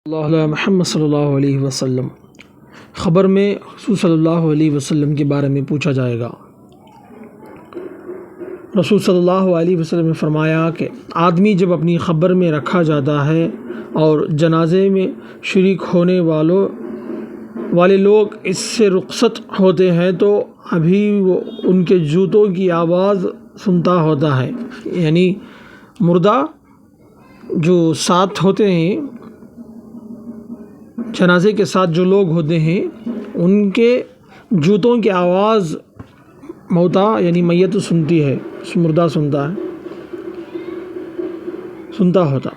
اللہ علیہ محمد صلی اللہ علیہ وسلم۔ خبر میں رسول صلی اللہ علیہ وسلم کے بارے میں پوچھا جائے گا۔ رسول صلی اللہ علیہ وسلم نے فرمایا کہ آدمی جب اپنی خبر میں رکھا جاتا ہے اور جنازے میں شریک ہونے والے لوگ اس سے رخصت ہوتے ہیں تو ابھی وہ ان کے جوتوں کی آواز سنتا ہوتا ہے، یعنی مردہ جو ساتھ ہوتے ہیں، جنازے کے ساتھ جو لوگ ہوتے ہیں، ان کے جوتوں کی آواز موتا یعنی میت سنتی ہے، مردہ سنتا ہوتا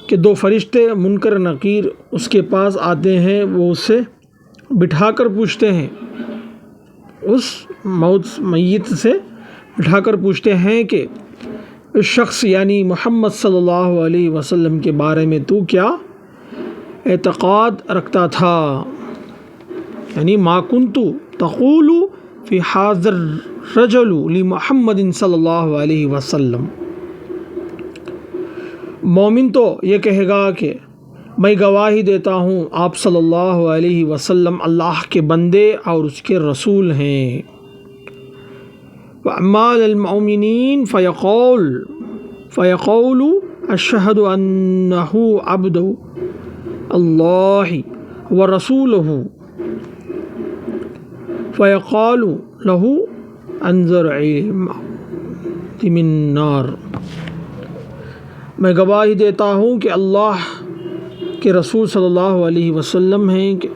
کہ دو فرشتے منکر نکیر اس کے پاس آتے ہیں، وہ اسے بٹھا کر پوچھتے ہیں، اس میت سے بٹھا کر پوچھتے ہیں کہ اس شخص یعنی محمد صلی اللہ علیہ وسلم کے بارے میں تو کیا اعتقاد رکھتا تھا، یعنی ما کنت تقول فی حاضر رجل لمحمد صلی اللہ علیہ وسلم۔ مومن تو یہ کہے گا کہ میں گواہی دیتا ہوں آپ صلی اللہ علیہ وسلم اللہ کے بندے اور اس کے رسول ہیں۔ وَأَمَّا لِلْمُؤْمِنِينَ فَيَقُولُ أَشْهَدُ أَنَّهُ عَبْدُ اللَّهِ وَرَسُولُهُ فَيَقَالُ لَهُ أَنذِرْ مِنَ النَّارِ۔ میں گواہی دیتا ہوں کہ اللہ کے رسول صلی اللہ علیہ وسلم ہیں، کہ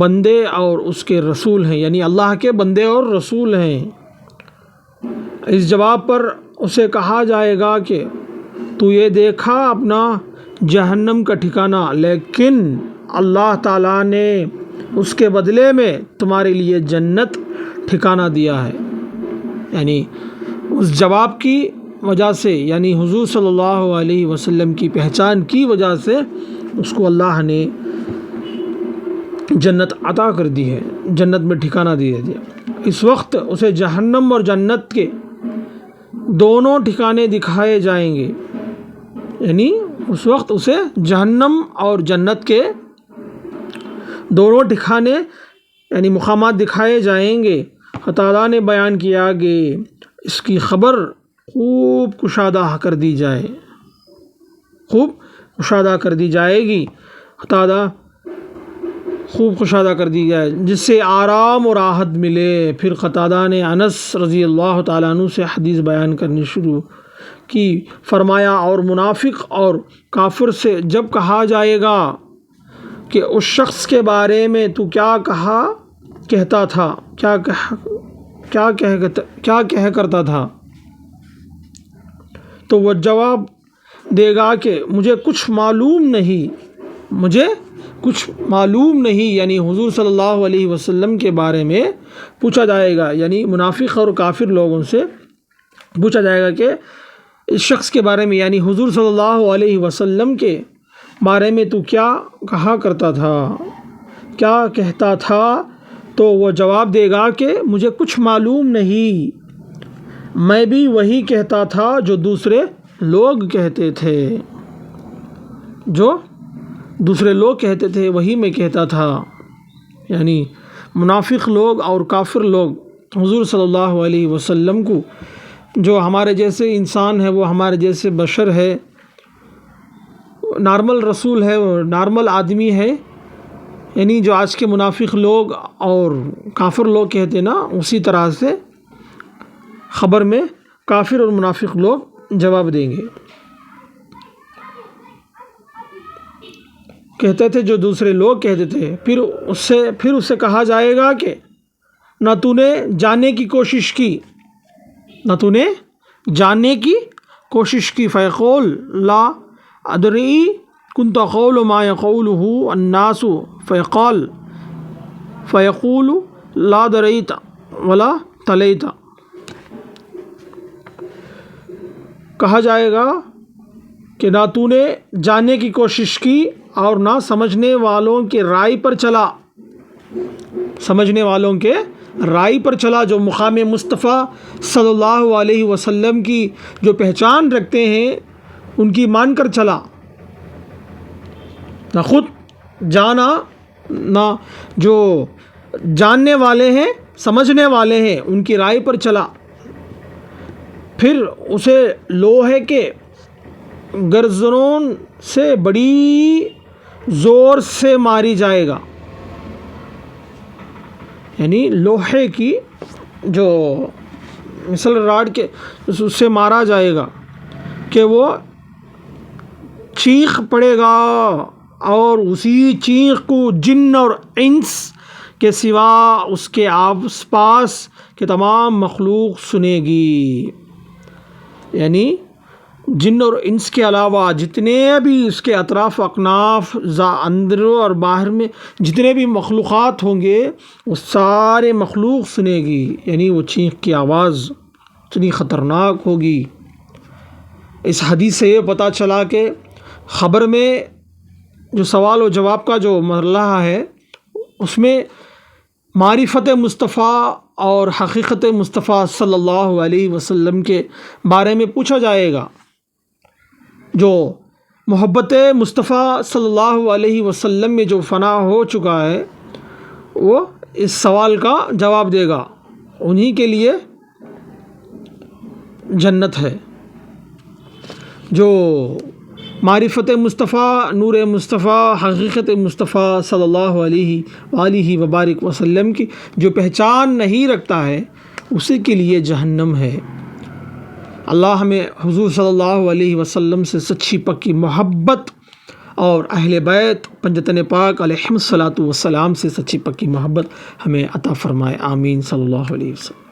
بندے اور اس کے رسول ہیں، یعنی اللہ کے بندے اور رسول ہیں۔ اس جواب پر اسے کہا جائے گا کہ تو یہ دیکھا اپنا جہنم کا ٹھکانہ، لیکن اللہ تعالیٰ نے اس کے بدلے میں تمہارے لیے جنت ٹھکانہ دیا ہے۔ یعنی اس جواب کی وجہ سے، یعنی حضور صلی اللہ علیہ وسلم کی پہچان کی وجہ سے اس کو اللہ نے جنت عطا کر دی ہے، جنت میں ٹھکانہ دیا۔ اس وقت اسے جہنم اور جنت کے دونوں ٹھکانے دکھائے جائیں گے، یعنی اس وقت اسے جہنم اور جنت کے دونوں ٹھکانے یعنی مقامات دکھائے جائیں گے۔ تعالیٰ نے بیان کیا کہ اس کی خبر خوب کشادہ کر دی جائے گی، تعالیٰ خوب کشادہ کر دی جائے جس سے آرام اور راحت ملے۔ پھر قتادہ نے انس رضی اللہ تعالیٰ عنہ سے حدیث بیان کرنی شروع کی، فرمایا اور منافق اور کافر سے جب کہا جائے گا کہ اس شخص کے بارے میں تو کیا کہتا تھا، کیا کہہ کرتا تھا، تو وہ جواب دے گا کہ مجھے کچھ معلوم نہیں، یعنی حضور صلی اللہ علیہ وسلم کے بارے میں پوچھا جائے گا، یعنی منافق اور کافر لوگوں سے پوچھا جائے گا کہ اس شخص کے بارے میں یعنی حضور صلی اللہ علیہ وسلم کے بارے میں تو کیا کہا کرتا تھا، کیا کہتا تھا، تو وہ جواب دے گا کہ مجھے کچھ معلوم نہیں، میں بھی وہی کہتا تھا جو دوسرے لوگ کہتے تھے، وہی میں کہتا تھا۔ یعنی منافق لوگ اور کافر لوگ حضور صلی اللہ علیہ وسلم کو، جو ہمارے جیسے انسان ہے، وہ ہمارے جیسے بشر ہے، نارمل رسول ہے، نارمل آدمی ہے، یعنی جو آج کے منافق لوگ اور کافر لوگ کہتے نا، اسی طرح سے خبر میں کافر اور منافق لوگ جواب دیں گے، کہتے تھے جو دوسرے لوگ کہتے تھے۔ پھر اسے کہا جائے گا کہ نہ تو نے جاننے کی کوشش کی، فیقول لا ادری كنت اقول ما يقوله الناس فیقول لا دریت ولا تلیت۔ کہا جائے گا کہ نہ تو نے جاننے کی کوشش کی اور نہ سمجھنے والوں کے رائے پر چلا، جو مقام مصطفیٰ صلی اللہ علیہ وسلم کی جو پہچان رکھتے ہیں ان کی مان کر چلا، نہ خود جانا نہ جو جاننے والے ہیں سمجھنے والے ہیں ان کی رائے پر چلا، پھر اسے لوہے کے گرزنوں سے بڑی زور سے ماری جائے گا، یعنی لوہے کی جو مثل راڈ کے اس سے مارا جائے گا کہ وہ چیخ پڑے گا، اور اسی چیخ کو جن اور انس کے سوا اس کے آس پاس کے تمام مخلوق سنے گی، یعنی جن اور انس کے علاوہ جتنے بھی اس کے اطراف اکناف اندر اور باہر میں جتنے بھی مخلوقات ہوں گے وہ سارے مخلوق سنے گی، یعنی وہ چیخ کی آواز اتنی خطرناک ہوگی۔ اس حدیث سے یہ پتہ چلا کہ خبر میں جو سوال و جواب کا جو مرحلہ ہے اس میں معرفت مصطفیٰ اور حقیقت مصطفیٰ صلی اللہ علیہ وسلم کے بارے میں پوچھا جائے گا۔ جو محبت مصطفیٰ صلی اللہ علیہ وسلم میں جو فنا ہو چکا ہے وہ اس سوال کا جواب دے گا، انہی کے لیے جنت ہے۔ جو معرفت مصطفیٰ، نور مصطفیٰ، حقیقت مصطفیٰ صلی اللہ علیہ وآلہ وبارک وسلم کی جو پہچان نہیں رکھتا ہے اسی کے لیے جہنم ہے۔ اللہ ہمیں حضور صلی اللہ علیہ وسلم سے سچی پکی محبت اور اہل بیت پنجتن پاک علیہم الصلاۃ والسلام سے سچی پکی محبت ہمیں عطا فرمائے، آمین صلی اللہ علیہ وسلم۔